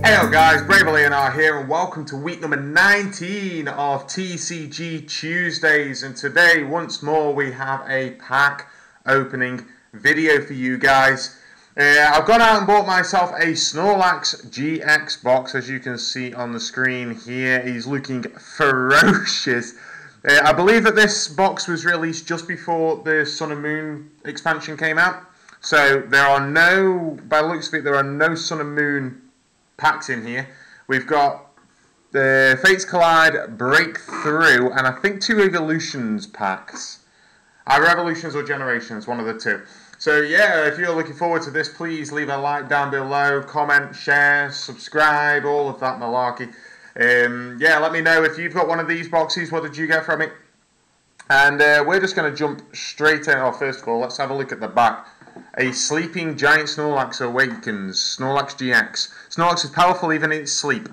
Hello guys, BraveLeonard here and welcome to week number 19 of TCG Tuesdays, and today once more we have a pack opening video for you guys. I've gone out and bought myself a Snorlax GX box, as you can see on the screen here. He's looking ferocious. I believe that this box was released just before the Sun and Moon expansion came out, so there are no, by the looks of it, there are no Sun and Moon packs in here. We've got the Fates Collide Breakthrough and I think 2 Evolutions packs. Either Evolutions or Generations, one of the two. So yeah, if you're looking forward to this, please leave a like down below, comment, share, subscribe, all of that malarkey. Yeah, let me know if you've got one of these boxes, what did you get from it? And we're just going to jump straight in. Oh, first of all, let's have a look at the back. A sleeping giant Snorlax awakens. Snorlax GX. Snorlax is powerful even in its sleep.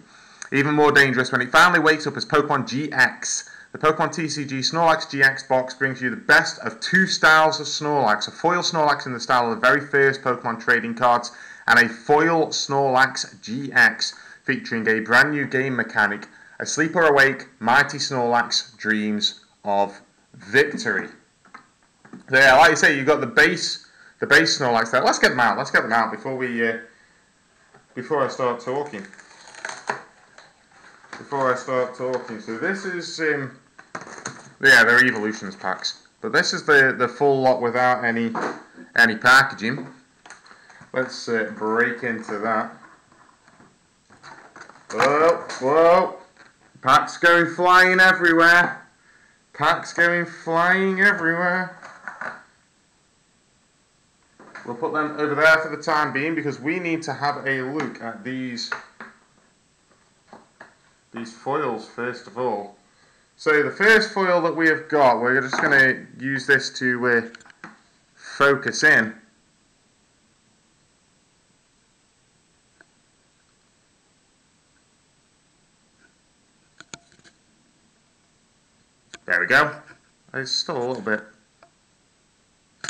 Even more dangerous when it finally wakes up as Pokemon GX. The Pokemon TCG Snorlax GX box brings you the best of 2 styles of Snorlax. A foil Snorlax in the style of the very first Pokemon trading cards, and a foil Snorlax GX featuring a brand new game mechanic. Asleep or awake, mighty Snorlax dreams of victory. Yeah, like I say, you've got the base Snorlax there. Let's get them out. Let's get them out before I start talking. So this is yeah, they're Evolutions packs, but this is the full lot without any packaging. Let's break into that. Whoa! Packs going flying everywhere. We'll put them over there for the time being because we need to have a look at these foils first of all. So the first foil that we have got, we're just going to use this to focus in. There we go. It's still a little bit.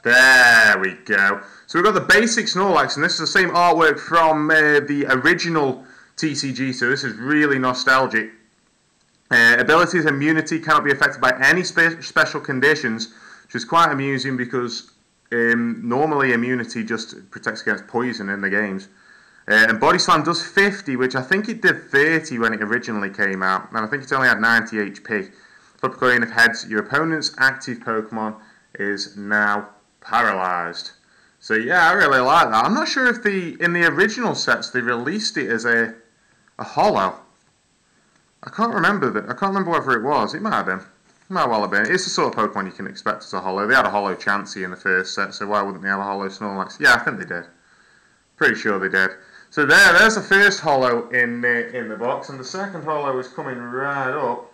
There we go. So we've got the basic Snorlax, and this is the same artwork from the original TCG, so this is really nostalgic. Abilities immunity cannot be affected by any special conditions, which is quite amusing because normally immunity just protects against poison in the games. And Body Slam does 50, which I think it did 30 when it originally came out, and I think it only had 90 HP. Flip a coin if heads, your opponent's active Pokemon is now paralyzed. So yeah, I really like that. I'm not sure if in the original sets they released it as a holo. I can't remember whether it was. It might have been. It might well have been. It's the sort of Pokemon you can expect as a holo. They had a holo Chansey in the first set, so why wouldn't they have a holo Snorlax? Yeah, I think they did. Pretty sure they did. So there's the first holo in the box, and the second holo is coming right up.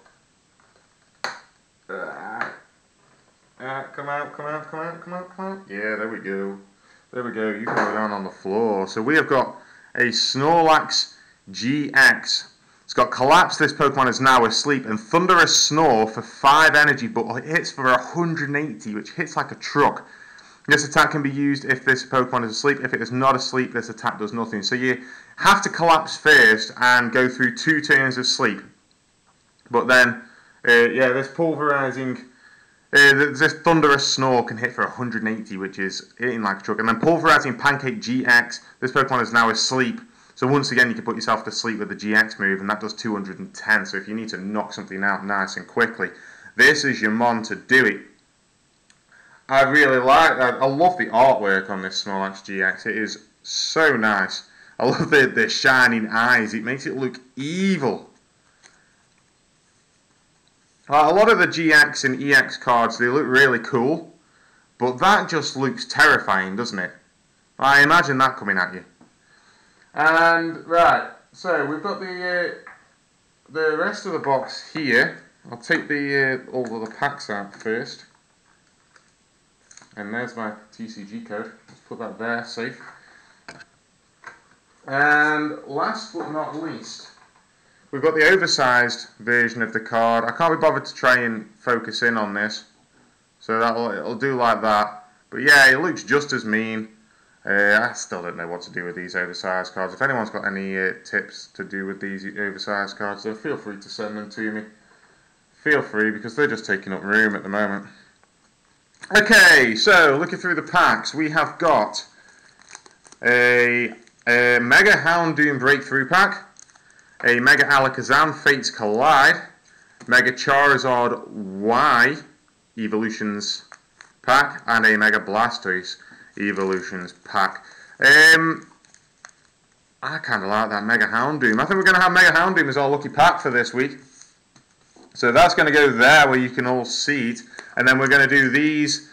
Come out. Yeah, there we go. You can go down on the floor. So we have got a Snorlax GX. It's got Collapse, this Pokemon is now asleep, and Thunderous Snore for 5 energy, but it hits for 180, which hits like a truck. This attack can be used if this Pokemon is asleep. If it is not asleep, this attack does nothing. So you have to collapse first and go through 2 turns of sleep. But then, yeah, this pulverizing, this Thunderous Snore can hit for 180, which is hitting like a truck. And then Pulverizing Pancake GX, this Pokemon is now asleep. So once again, you can put yourself to sleep with the GX move, and that does 210. So if you need to knock something out nice and quickly, this is your mon to do it. I really like that. I love the artwork on this Snorlax GX. It is so nice. I love the shining eyes. It makes it look evil. A lot of the GX and EX cards, they look really cool, but that just looks terrifying, doesn't it? I imagine that coming at you. And right, so we've got the rest of the box here. I'll take all of the packs out first. And there's my TCG code. Let's put that there, safe. And last but not least, we've got the oversized version of the card. I can't be bothered to try and focus in on this, so it'll do like that. But yeah, it looks just as mean. I still don't know what to do with these oversized cards. If anyone's got any tips to do with these oversized cards, then feel free to send them to me. Feel free, because they're just taking up room at the moment. Okay, so looking through the packs, we have got a Mega Houndoom Breakthrough Pack, a Mega Alakazam Fates Collide, Mega Charizard Y Evolutions Pack, and a Mega Blastoise Evolutions Pack. I kind of like that Mega Houndoom. I think we're going to have Mega Houndoom as our lucky pack for this week. So that's going to go there where you can all see it. And then we're going to do these.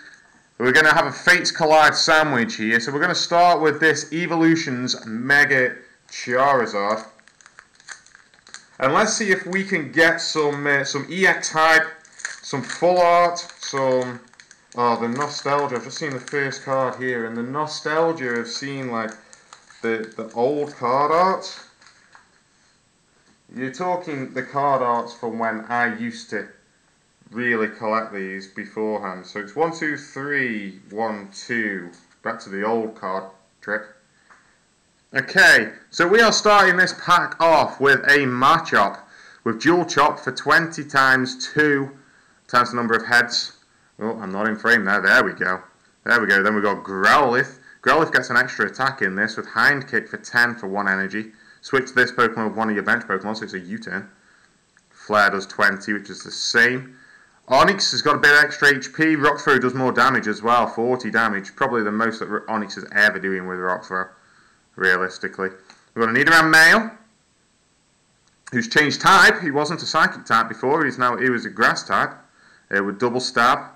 We're going to have a Fates Collide sandwich here. So we're going to start with this Evolutions Mega Charizard. And let's see if we can get some EX hype, some full art, some... Oh, the nostalgia. I've just seen the first card here, and the nostalgia of seeing like the old card art. You're talking the card arts from when I used to really collect these beforehand. So it's 1, 2, 3, 1, 2. Back to the old card trick. Okay, so we are starting this pack off with a matchup with Dual Chop for 20 times 2 times the number of heads. Oh, I'm not in frame there. There we go. There we go. Then we've got Growlithe. Growlithe gets an extra attack in this with Hind Kick for 10 for 1 energy. Switch this Pokemon with one of your bench Pokemon, so it's a U-turn. Flare does 20, which is the same. Onix has got a bit of extra HP. Rock Throw does more damage as well, 40 damage. Probably the most that Onix is ever doing with Rock Throw, realistically. We've got a Nidoran male, who's changed type. He wasn't a Psychic type before. He was a Grass type with Double Stab.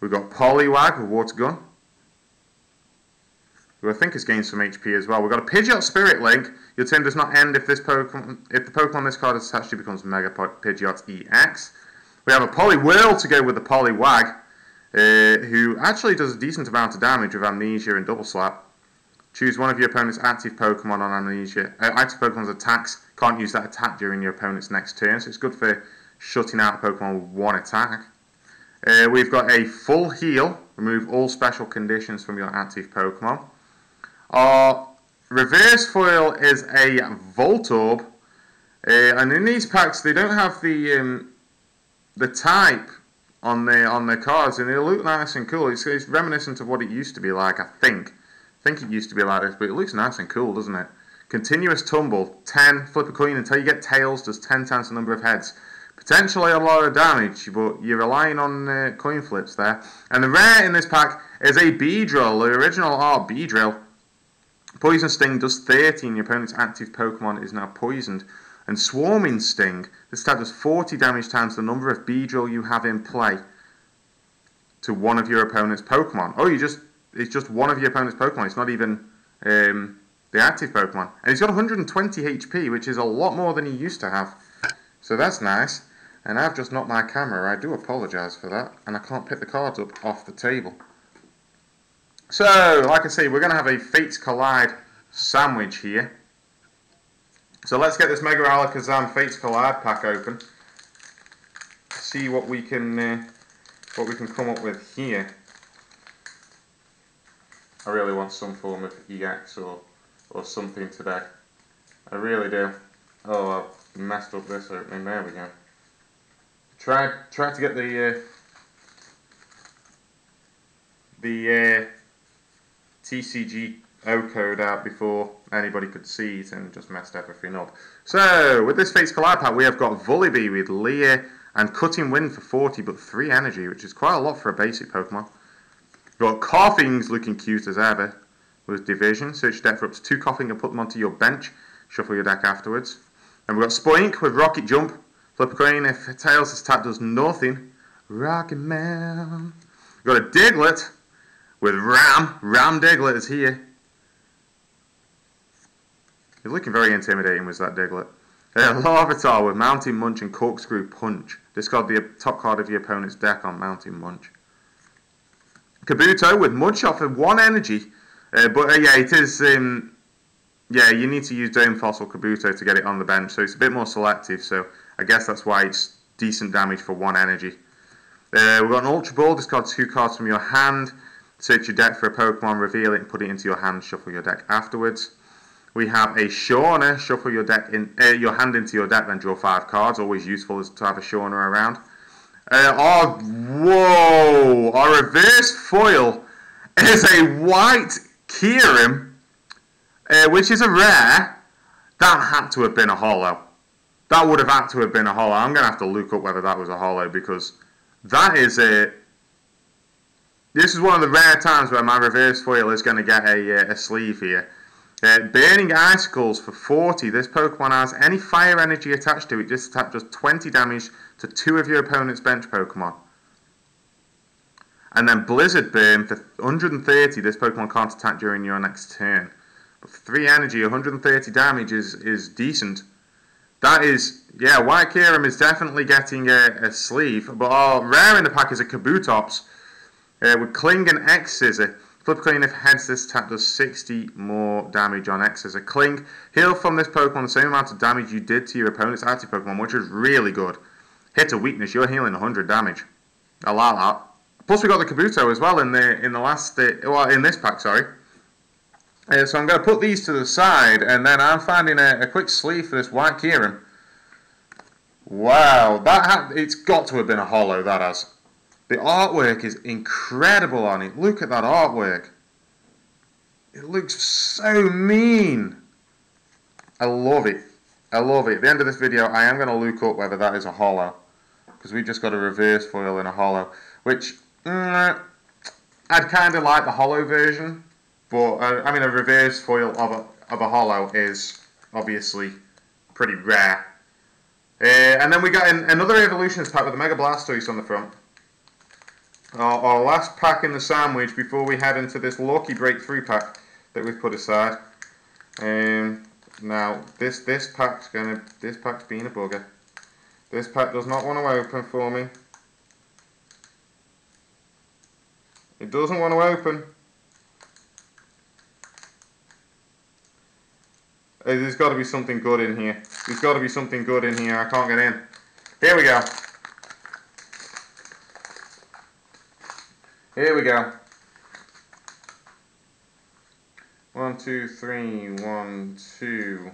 We've got Poliwag with Water Gun, who I think has gained some HP as well. We've got a Pidgeot Spirit Link. Your turn does not end if the Pokemon this card is attached to becomes Mega Pidgeot EX. We have a Poliwhirl to go with the Poliwag, who actually does a decent amount of damage with Amnesia and Double Slap. Choose one of your opponent's active Pokemon on Amnesia. Active Pokemon's attacks can't use that attack during your opponent's next turn, so it's good for shutting out a Pokemon with one attack. We've got a Full Heal. Remove all special conditions from your active Pokemon. Our reverse foil is a Voltorb, and in these packs they don't have the type on their cards, and they look nice and cool. It's reminiscent of what it used to be like. I think it used to be like this, but it looks nice and cool, doesn't it? Continuous Tumble, 10. Flip a coin until you get tails. Does 10 times the number of heads. Potentially a lot of damage, but you're relying on coin flips there. And the rare in this pack is a Beedrill, the original art Beedrill. Poison Sting does 30 and your opponent's active Pokemon is now poisoned. And Swarming Sting, this type does 40 damage times the number of Beedrill you have in play to one of your opponent's Pokemon. Oh, it's just one of your opponent's Pokemon, it's not even the active Pokemon. And he's got 120 HP, which is a lot more than he used to have. So that's nice. And I've just knocked my camera, I do apologise for that, and I can't pick the cards up off the table. So, like I say, we're going to have a Fates Collide sandwich here. So let's get this Mega Alakazam Fates Collide pack open. See what we can come up with here. I really want some form of EX or something today. I really do. Oh, I've messed up this opening. There we go. Try to get the TCG code out before anybody could see it and just messed everything up. So, with this Fates Collide pack, we have got Vullaby with Leer and Cutting Wind for 40, but 3 energy, which is quite a lot for a basic Pokemon. We've got Coughing's looking cute as ever with Division. Search deck for up to 2 Coughing and put them onto your bench. Shuffle your deck afterwards. And we've got Spoink with Rocket Jump. Flip a coin if Tails' attack does nothing. Rocket Man. We've got a Diglett with Ram. Ram Diglett is here. He's looking very intimidating with that Diglett. Larvitar with Mountain Munch and Corkscrew Punch. Discard the top card of your opponent's deck on Mountain Munch. Kabuto with Mudshot for 1 energy. Yeah, it is... yeah, you need to use Dome Fossil Kabuto to get it on the bench, so it's a bit more selective, so I guess that's why it's decent damage for 1 energy. We've got an Ultra Ball, discard 2 cards from your hand. Search your deck for a Pokemon, reveal it and put it into your hand, shuffle your deck afterwards. We have a Shauna, shuffle your hand into your deck, then draw 5 cards. Always useful to have a Shauna around. Whoa! Our reverse foil is a white Kyurem, which is a rare. That had to have been a holo. That would have had to have been a holo. I'm going to have to look up whether that was a holo, because that is a... This is one of the rare times where my reverse foil is going to get a sleeve here. Burning Icicles for 40. This Pokemon has any fire energy attached to it. This attack does 20 damage to 2 of your opponent's bench Pokemon. And then Blizzard Burn for 130. This Pokemon can't attack during your next turn. But for 3 energy, 130 damage is decent. That is, yeah, White Kyurem is definitely getting a sleeve. But our rare in the pack is a Kabutops. With Cling and X Scissor. Flip a coin if heads, this attack does 60 more damage on X Scissor. Cling, heal from this Pokemon the same amount of damage you did to your opponent's active Pokemon, which is really good. Hit a weakness, you're healing 100 damage. I like that. Plus we got the Kabuto as well in this pack, sorry. So I'm going to put these to the side, and then I'm finding a quick sleeve for this White Kyurem. Wow, it's got to have been a holo, that has. The artwork is incredible on it. Look at that artwork. It looks so mean. I love it. I love it. At the end of this video, I am going to look up whether that is a holo, because we just got a reverse foil in a holo, which I'd kind of like the holo version, but I mean a reverse foil of a holo is obviously pretty rare. And then we got another Evolutions pack with a Mega Blastoise on the front. Our last pack in the sandwich before we head into this lucky breakthrough pack that we've put aside. Now this pack's being a bugger. This pack does not want to open for me. It doesn't want to open. There's got to be something good in here. There's got to be something good in here. I can't get in. Here we go. Here we go. 1, 2, 3, 1, 2.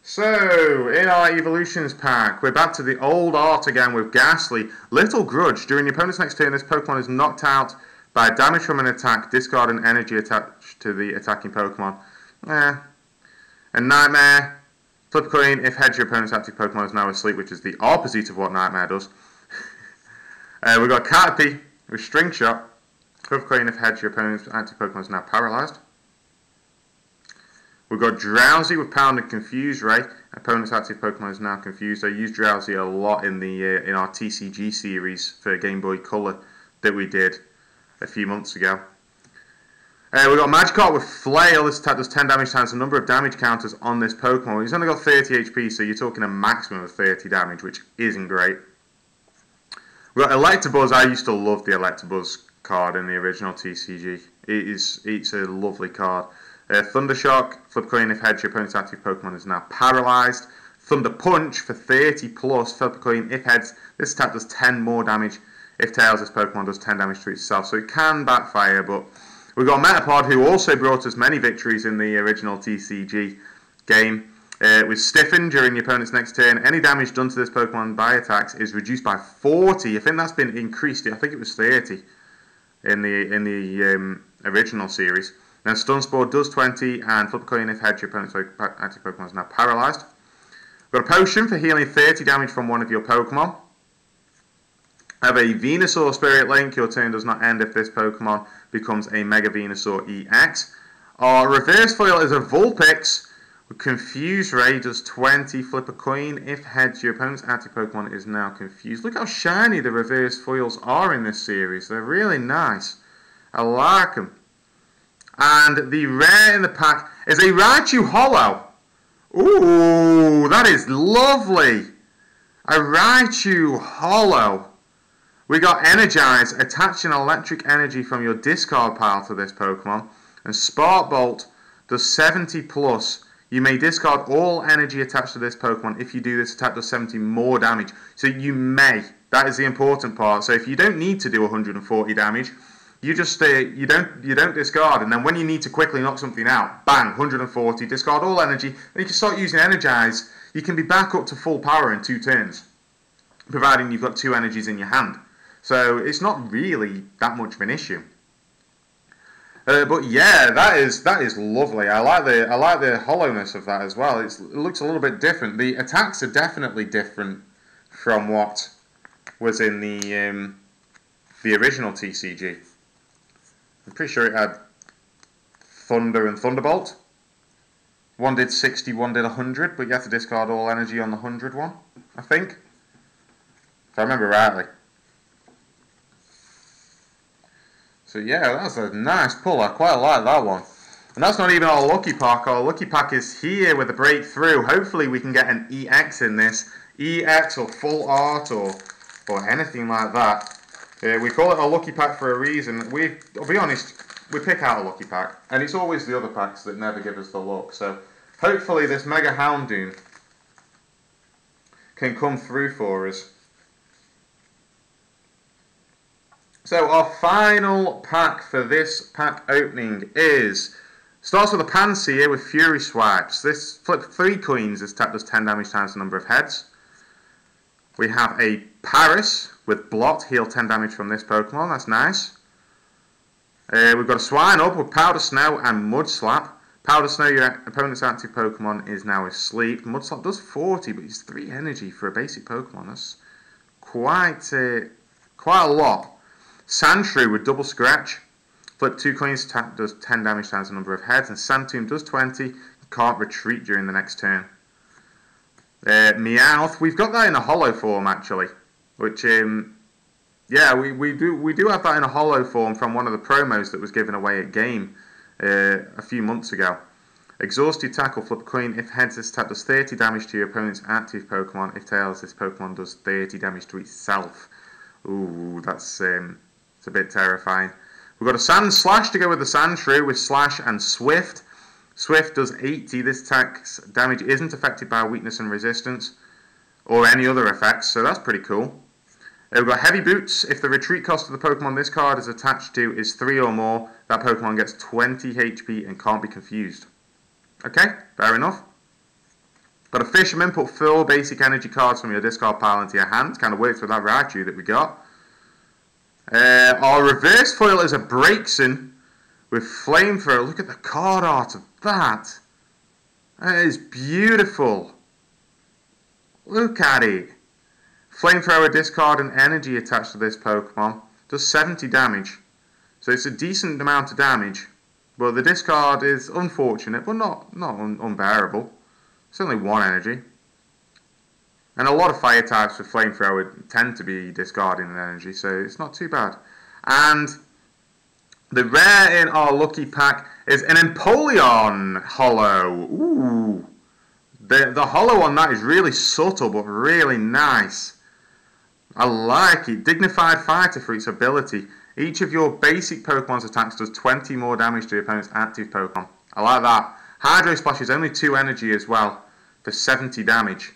So, in our Evolutions pack, we're back to the old art again with Ghastly. Little Grudge. During your opponent's next turn, this Pokemon is knocked out by damage from an attack. Discard an energy attached to the attacking Pokemon. A Nightmare. Flip a coin if heads, your opponent's active Pokemon is now asleep, which is the opposite of what Nightmare does. We've got Caterpie with String Shot. Flip a coin if heads, your opponent's active Pokemon is now paralyzed. We've got Drowsy with Pound and Confuse Ray. Opponent's active Pokemon is now confused. I used Drowsy a lot in our TCG series for Game Boy Color that we did a few months ago. We've got Magikarp with Flail. This attack does 10 damage times the number of damage counters on this Pokemon. He's only got 30 HP, so you're talking a maximum of 30 damage, which isn't great. We've got Electabuzz. I used to love the Electabuzz card in the original TCG. It's a lovely card. Thundershock, flip coin if heads, your opponent's active Pokemon is now paralyzed. Thunder Punch for 30 plus, flip a coin if heads, this attack does 10 more damage. If tails, this Pokemon does 10 damage to itself, so it can backfire. But we've got Metapod, who also brought us many victories in the original TCG game. With Stiffen, during your opponent's next turn, any damage done to this Pokemon by attacks is reduced by 40. I think that's been increased. I think it was 30 in the original series. Now Stun Spore does 20, and flip a coin if heads, your opponent's active Pokemon is now paralyzed. We've got a potion for healing 30 damage from one of your Pokemon. I have a Venusaur Spirit Link. Your turn does not end if this Pokemon becomes a Mega Venusaur EX. Our reverse foil is a Vulpix. Confuse Ray does 20. Flip a coin if heads, your opponent's active Pokemon is now confused. Look how shiny the reverse foils are in this series. They're really nice. I like them. And the rare in the pack is a Raichu Holo. Ooh, that is lovely. A Raichu Holo. We got Energize. Attach an electric energy from your discard pile to this Pokemon. And Spark Bolt does 70 plus. You may discard all energy attached to this Pokemon. If you do, this attack does 70 more damage. So you may. That is the important part. So if you don't need to do 140 damage, You just you don't discard, and then when you need to quickly knock something out, bang, 140, discard all energy, then you can start using Energize. You can be back up to full power in 2 turns, providing you've got 2 energies in your hand. So it's not really that much of an issue. But yeah, that is lovely. I like the hollowness of that as well. It looks a little bit different. The attacks are definitely different from what was in the original TCG. I'm pretty sure it had Thunder and Thunderbolt. One did 60, one did 100, but you have to discard all energy on the 100 one, I think, if I remember rightly. So yeah, that's a nice pull. I quite like that one. And that's not even our lucky pack. Our lucky pack is here with a breakthrough. Hopefully we can get an EX in this. EX or full art or anything like that. We call it a lucky pack for a reason. I'll be honest, we pick out a lucky pack. And it's always the other packs that never give us the luck. So hopefully this Mega Houndoom can come through for us. So our final pack for this pack opening starts with a Panseer with Fury Swipes. This flip 3 coins, this attack does 10 damage times the number of heads. We have a Paris with Blot, heal 10 damage from this Pokemon, that's nice. We've got a Swine Up with Powder Snow and Mud Slap. Powder Snow, your opponent's active Pokemon is now asleep. Mud Slap does 40, but it's 3 energy for a basic Pokemon. That's quite a lot. Sandshrew with Double Scratch. Flip 2 coins, attack does 10 damage times the number of heads. And Sandtomb does 20. Can't retreat during the next turn. Meowth, we've got that in a holo form actually. Which, yeah, we do have that in a holo form from one of the promos that was given away at Game a few months ago. Exhausted Tackle, flip a coin. If heads, this attack does 30 damage to your opponent's active Pokemon. If tails, this Pokemon does 30 damage to itself. Ooh, that's it's a bit terrifying. We've got a Sand Slash to go with the Sandshrew with Slash and Swift. Swift does 80. This attack's damage isn't affected by weakness and resistance or any other effects, so that's pretty cool. We've got Heavy Boots. If the retreat cost of the Pokemon this card is attached to is 3 or more, that Pokemon gets 20 HP and can't be confused. Okay, fair enough. Got a Fisherman. Put 4 basic energy cards from your discard pile into your hand. Kind of works with that Raichu that we got. Our reverse foil is a Braixen with Flamethrower. Look at the card art of that. That is beautiful. Look at it. Flamethrower, discard an energy attached to this Pokemon. Does 70 damage. So it's a decent amount of damage. But the discard is unfortunate, but not unbearable. It's only 1 energy. And a lot of fire types with Flamethrower tend to be discarding an energy, so it's not too bad. And the rare in our lucky pack is an Empoleon holo. Ooh. The holo on that is really subtle, but really nice. I like it. Dignified Fighter for its ability. Each of your basic Pokemon's attacks does 20 more damage to your opponent's active Pokemon. I like that. Hydro Splash is only 2 energy as well for 70 damage.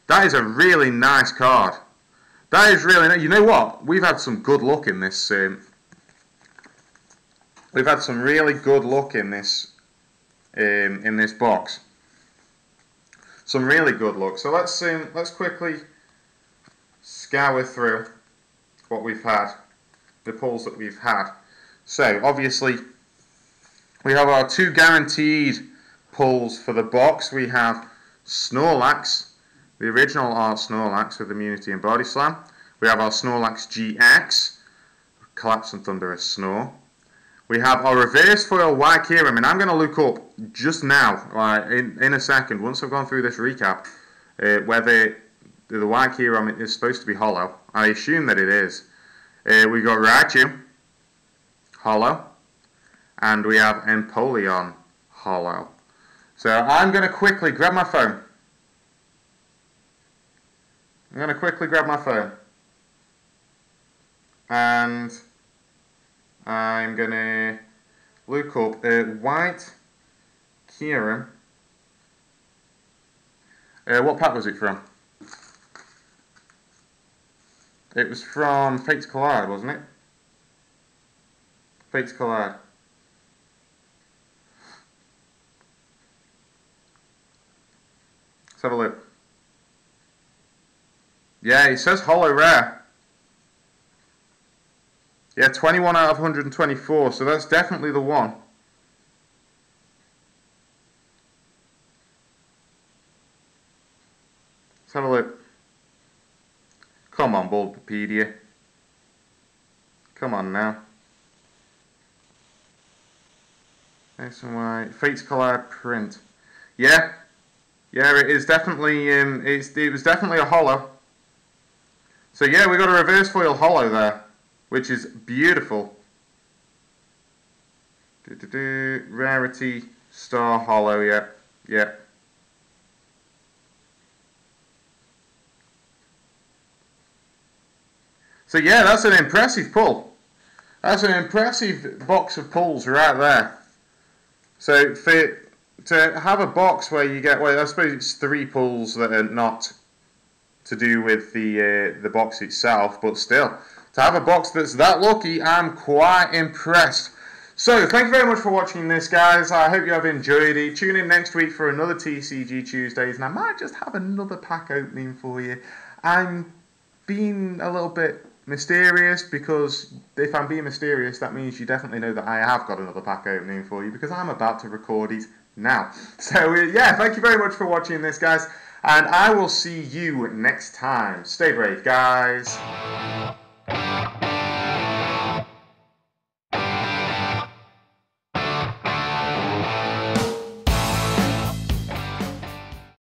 That is a really nice card. That is really nice. You know what? We've had some good luck in this. We've had some really good luck in this box. Some really good luck. So let's quickly scour through what we've had, the pulls that we've had. So obviously we have our 2 guaranteed pulls for the box. We have Snorlax, the original art Snorlax with Immunity and Body Slam. We have our Snorlax GX, Collapse and Thunderous Snore. We have our reverse foil White Kyurem, and I'm going to look up just now, in a second, once I've gone through this recap, whether the White Kyurem is supposed to be holo. I assume that it is. We've got Raichu, holo, and we have Empoleon, holo. So I'm going to quickly grab my phone. And I'm going to look up White Kyurem. What pack was it from? It was from Fates Collide, wasn't it? Fates Collide. Let's have a look. Yeah, it says holo rare. Yeah, 21 out of 124, so that's definitely the one. Let's have a look. Come on, Bulbapedia. Come on now. X and Y. Fates Collide print. Yeah. Yeah, it is definitely, it was definitely a holo. So yeah, we got a reverse foil holo there, which is beautiful. Rarity, star holo, yeah. Yeah. So yeah, that's an impressive pull. That's an impressive box of pulls right there. So to have a box where you get, well, I suppose it's 3 pulls that are not to do with the box itself, but still, to have a box that's that lucky, I'm quite impressed. So, thank you very much for watching this, guys. I hope you have enjoyed it. Tune in next week for another TCG Tuesdays, and I might just have another pack opening for you. I'm being a little bit mysterious, because if I'm being mysterious, that means you definitely know that I have got another pack opening for you, because I'm about to record it now. So, yeah, thank you very much for watching this, guys. And I will see you next time. Stay brave, guys.